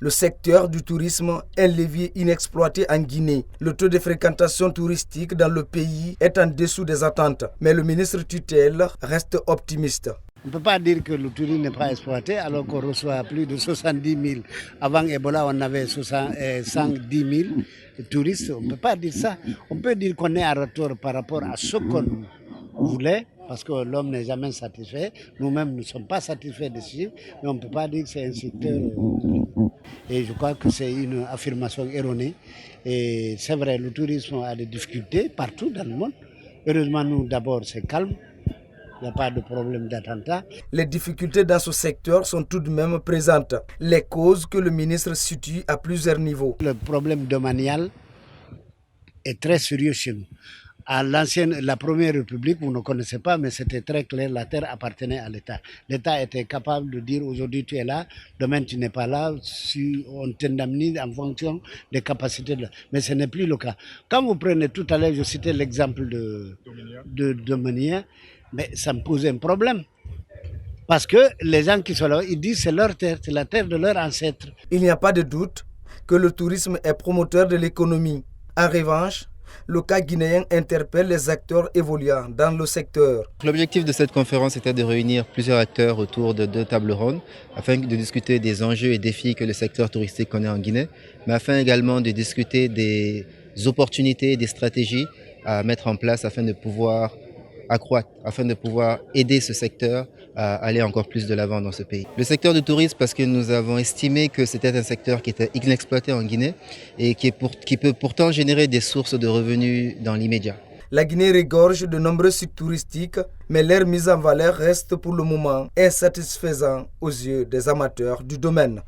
Le secteur du tourisme est un levier inexploité en Guinée. Le taux de fréquentation touristique dans le pays est en dessous des attentes, mais le ministre tutelle reste optimiste. On ne peut pas dire que le tourisme n'est pas exploité alors qu'on reçoit plus de 70 000. Avant Ebola, on avait 110 000 touristes. On ne peut pas dire ça. On peut dire qu'on est en retour par rapport à ce qu'on voulait, parce que l'homme n'est jamais satisfait. Nous-mêmes ne sommes pas satisfaits de ce, mais on ne peut pas dire que c'est un secteur. Et je crois que c'est une affirmation erronée. Et c'est vrai, le tourisme a des difficultés partout dans le monde. Heureusement, nous, d'abord, c'est calme. Il n'y a pas de problème d'attentat. Les difficultés dans ce secteur sont tout de même présentes. Les causes que le ministre situe à plusieurs niveaux. Le problème domanial est très sérieux chez nous. À la Première République, vous ne connaissez pas, mais c'était très clair, la terre appartenait à l'État. L'État était capable de dire aujourd'hui tu es là, demain tu n'es pas là, si on t'indemnise en fonction des capacités. Mais ce n'est plus le cas. Quand vous prenez tout à l'heure, je citais l'exemple de Dominier, mais ça me pose un problème. Parce que les gens qui sont là, ils disent que c'est leur terre, c'est la terre de leurs ancêtres. Il n'y a pas de doute que le tourisme est promoteur de l'économie. En revanche, le cas guinéen interpelle les acteurs évoluant dans le secteur. L'objectif de cette conférence était de réunir plusieurs acteurs autour de 2 tables rondes afin de discuter des enjeux et défis que le secteur touristique connaît en Guinée, mais afin également de discuter des opportunités et des stratégies à mettre en place afin de pouvoir accroître, afin de pouvoir aider ce secteur à aller encore plus de l'avant dans ce pays. Le secteur du tourisme, parce que nous avons estimé que c'était un secteur qui était inexploité en Guinée et qui peut pourtant générer des sources de revenus dans l'immédiat. La Guinée regorge de nombreux sites touristiques, mais leur mise en valeur reste pour le moment insatisfaisante aux yeux des amateurs du domaine.